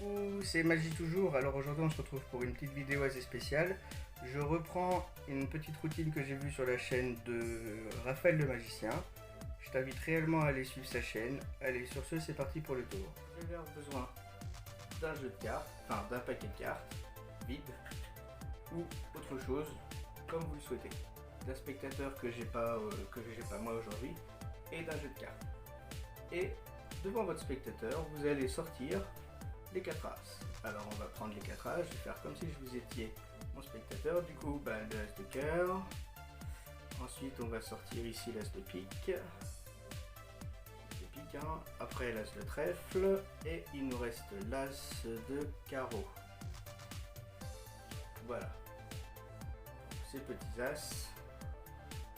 Coucou, c'est Magie toujours. Alors aujourd'hui on se retrouve pour une petite vidéo assez spéciale. Je reprends une petite routine que j'ai vue sur la chaîne de Raphaël le magicien. Je t'invite réellement à aller suivre sa chaîne. Allez, sur ce, c'est parti pour le tour. Vous allez avoir besoin d'un jeu de cartes, enfin d'un paquet de cartes vide ou autre chose comme vous le souhaitez. D'un spectateur que j'ai pas moi aujourd'hui et d'un jeu de cartes. Et devant votre spectateur, vous allez sortir les 4 as. Alors on va prendre les 4 as, je vais faire comme si je vous étiez mon spectateur. Du coup, le as de cœur. Ensuite, on va sortir ici l'as de pique. Après l'as de trèfle. Et il nous reste l'as de carreau. Voilà. Ces petits as,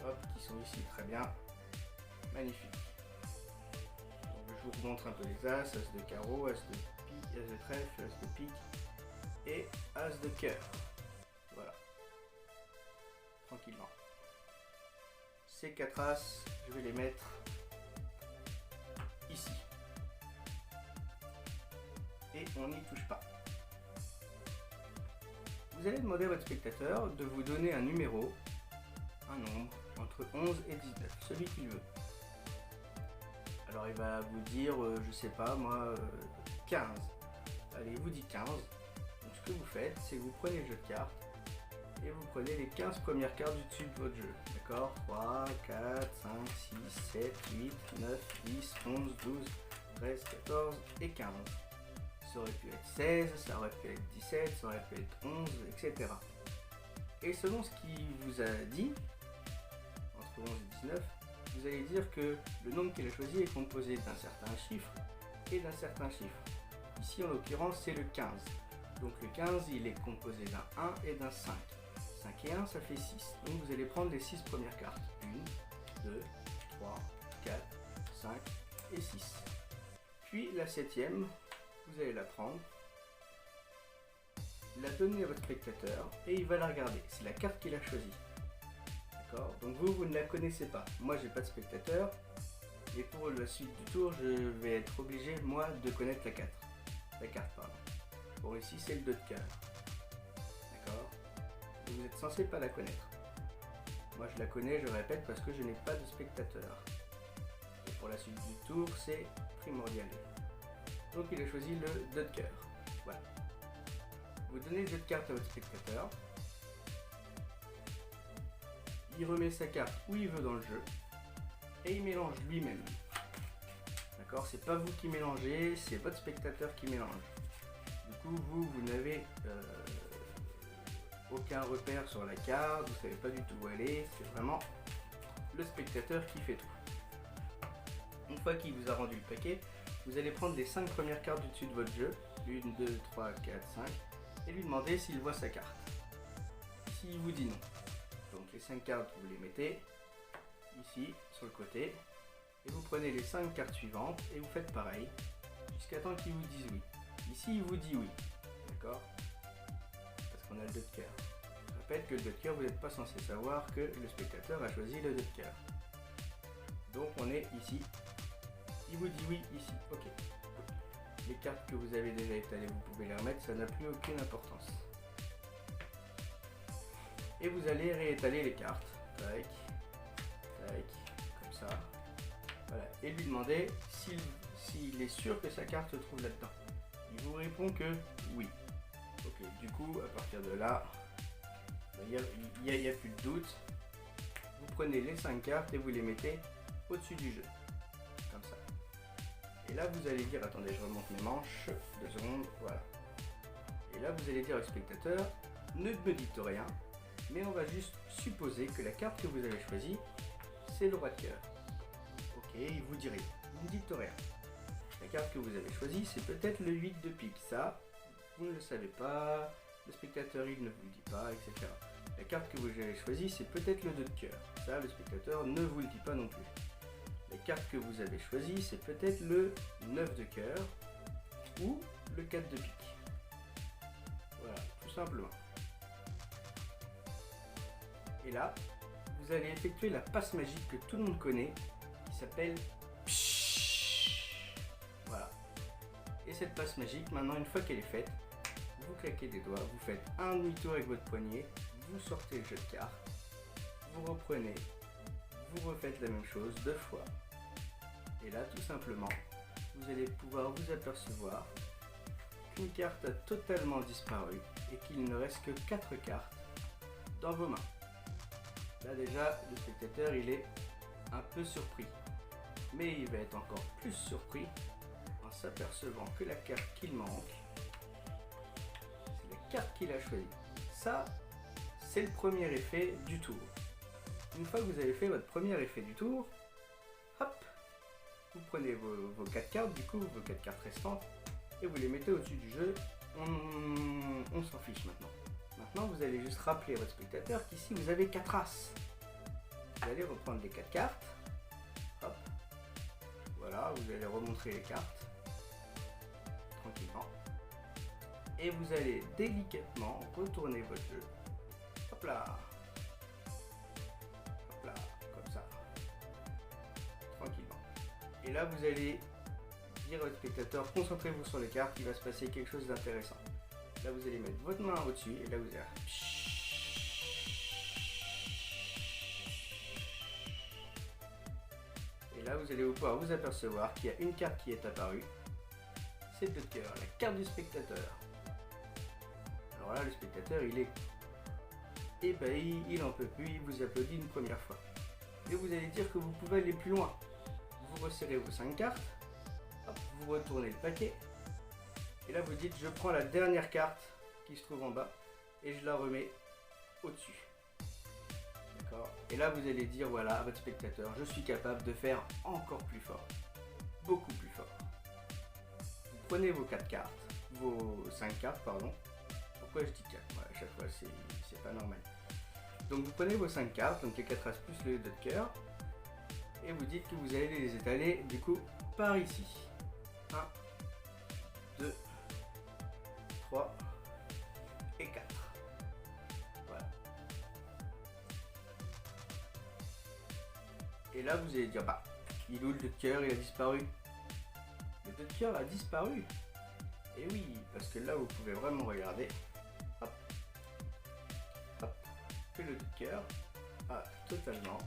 hop, qui sont ici très bien. Magnifique. Donc, je vous remontre un peu les as de carreau, as de pique, as de trèfle, as de pique et as de cœur. Voilà. Tranquillement. Ces 4 as, je vais les mettre ici. Et on n'y touche pas. Vous allez demander à votre spectateur de vous donner un numéro, un nombre, entre 11 et 19, celui qu'il veut. Alors il va vous dire, je sais pas moi, 15. Allez, il vous dit 15. Donc ce que vous faites, c'est que vous prenez le jeu de cartes et vous prenez les 15 premières cartes du dessus de votre jeu. D'accord? 3, 4, 5, 6, 7, 8, 9, 10, 11, 12, 13, 14 et 15. Ça aurait pu être 16, ça aurait pu être 17, ça aurait pu être 11, etc. Et selon ce qu'il vous a dit, entre 11 et 19, vous allez dire que le nombre qu'il a choisi est composé d'un certain chiffre et d'un certain chiffre. Ici en l'occurrence c'est le 15. Donc le 15 il est composé d'un 1 et d'un 5. 5 et 1 ça fait 6. Donc vous allez prendre les 6 premières cartes. 1, 2, 3, 4, 5 et 6. Puis la 7ème, vous allez la prendre, la donner à votre spectateur et il va la regarder. C'est la carte qu'il a choisie. D'accord? Donc vous ne la connaissez pas. Moi j'ai pas de spectateur et pour la suite du tour je vais être obligé moi de connaître la carte. Bon ici c'est le 2 de cœur. D'accord? Vous êtes censé pas la connaître. Moi je la connais, je répète, parce que je n'ai pas de spectateur. Et pour la suite du tour c'est primordial. Donc il a choisi le 2 de cœur. Voilà. Vous donnez le jeu de cartes à votre spectateur. Il remet sa carte où il veut dans le jeu. Et il mélange lui-même. D'accord? C'est pas vous qui mélangez, c'est votre spectateur qui mélange. Du coup, vous n'avez aucun repère sur la carte, vous savez pas du tout où elle est, c'est vraiment le spectateur qui fait tout. Une fois qu'il vous a rendu le paquet, vous allez prendre les 5 premières cartes du dessus de votre jeu, 1, 2, 3, 4, 5, et lui demander s'il voit sa carte. Ici, il vous dit non. Donc les 5 cartes, vous les mettez ici, sur le côté, et vous prenez les 5 cartes suivantes, et vous faites pareil, jusqu'à temps qu'il vous dise oui. Ici, il vous dit oui, d'accord? Parce qu'on a le 2 de cœur. Je répète que le 2 de cœur, vous n'êtes pas censé savoir que le spectateur a choisi le 2 de cœur. Donc on est ici. Il vous dit oui ici, ok. Les cartes que vous avez déjà étalées, vous pouvez les remettre, ça n'a plus aucune importance. Et vous allez réétaler les cartes. Tac, tac, comme ça. Voilà. Et lui demander s'il est sûr que sa carte se trouve là-dedans. Il vous répond que oui. Ok, du coup, à partir de là, il n'y a plus de doute. Vous prenez les 5 cartes et vous les mettez au-dessus du jeu. Comme ça. Et là, vous allez dire, attendez, je remonte mes manches, 2 secondes, voilà. Et là, vous allez dire au spectateur, ne me dites rien, mais on va juste supposer que la carte que vous avez choisie, c'est le roi de cœur. Ok, il vous dit rien, vous ne dites rien. La carte que vous avez choisie, c'est peut-être le 8 de pique. Ça, vous ne le savez pas, le spectateur, il ne vous le dit pas, etc. La carte que vous avez choisie, c'est peut-être le 2 de cœur. Ça, le spectateur ne vous le dit pas non plus. La carte que vous avez choisie, c'est peut-être le 9 de cœur ou le 4 de pique. Voilà, tout simplement. Et là, vous allez effectuer la passe magique que tout le monde connaît, qui s'appelle Pshhh. Voilà. Et cette passe magique, maintenant une fois qu'elle est faite, vous claquez des doigts, vous faites un demi-tour avec votre poignet, vous sortez le jeu de cartes, vous reprenez, vous refaites la même chose 2 fois. Et là tout simplement, vous allez pouvoir vous apercevoir qu'une carte a totalement disparu et qu'il ne reste que 4 cartes dans vos mains. Là déjà, le spectateur il est un peu surpris, mais il va être encore plus surpris en s'apercevant que la carte qu'il manque, c'est la carte qu'il a choisie. Ça, c'est le premier effet du tour. Une fois que vous avez fait votre premier effet du tour, hop, vous prenez vos 4 cartes, du coup, vos 4 cartes restantes, et vous les mettez au-dessus du jeu. On s'en fiche maintenant. Maintenant, vous allez juste rappeler à votre spectateur qu'ici, vous avez 4 as. Vous allez reprendre les 4 cartes. Hop. Voilà, vous allez remontrer les cartes. Tranquillement. Et vous allez délicatement retourner votre jeu. Hop là. Hop là, comme ça. Tranquillement. Et là, vous allez dire à votre spectateur, concentrez-vous sur les cartes, il va se passer quelque chose d'intéressant. Là, vous allez mettre votre main au-dessus et là, vous allez... Et là, vous allez pouvoir vous apercevoir qu'il y a une carte qui est apparue. C'est le 2 de cœur, la carte du spectateur. Alors là, le spectateur, il est ébahi, il en peut plus, il vous applaudit une première fois. Et vous allez dire que vous pouvez aller plus loin. Vous resserrez vos 5 cartes. Hop, vous retournez le paquet et là vous dites je prends la dernière carte qui se trouve en bas et je la remets au-dessus. D'accord. Et là vous allez dire voilà à votre spectateur, je suis capable de faire encore plus fort, beaucoup plus fort. Vous prenez vos 4 cartes, vos 5 cartes pardon. Pourquoi je dis 4? Ouais, à chaque fois c'est pas normal. Donc vous prenez vos 5 cartes, donc les 4 as plus le 2 de cœur, et vous dites que vous allez les étaler du coup par ici. 1, 2, 3 et 4. Voilà. Et là, vous allez dire, bah, il est où le 2 de cœur? Il a disparu. Le 2 de cœur a disparu. Et oui, parce que là, vous pouvez vraiment regarder. Hop. Hop. Que le 2 de cœur a totalement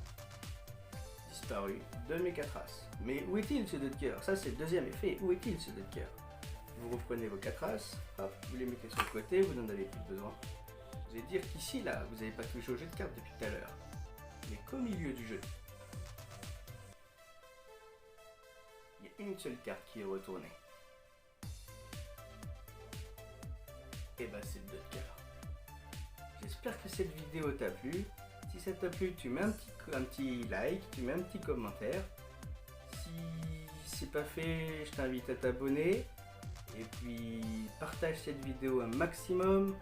disparu de mes 4 as. Mais où est-il ce 2 de cœur? Ça c'est le deuxième effet. Où est-il ce 2 de cœur? Vous reprenez vos 4 as, hop, vous les mettez sur le côté, vous n'en avez plus besoin. Vous allez dire qu'ici là, vous n'avez pas touché au jeu de cartes depuis tout à l'heure. Mais qu'au milieu du jeu, il y a une seule carte qui est retournée. Et bah c'est le 2 de cœur. J'espère que cette vidéo t'a plu. Si ça t'a plu, tu mets un petit like, tu mets un petit commentaire. Si c'est pas fait, je t'invite à t'abonner. Et puis partage cette vidéo un maximum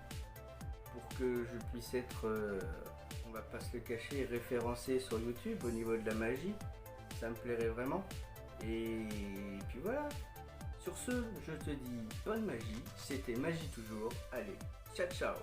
pour que je puisse être, on va pas se le cacher, référencé sur YouTube au niveau de la magie. Ça me plairait vraiment. Et puis voilà. Sur ce, je te dis bonne magie. C'était Magie Toujours. Allez, ciao ciao.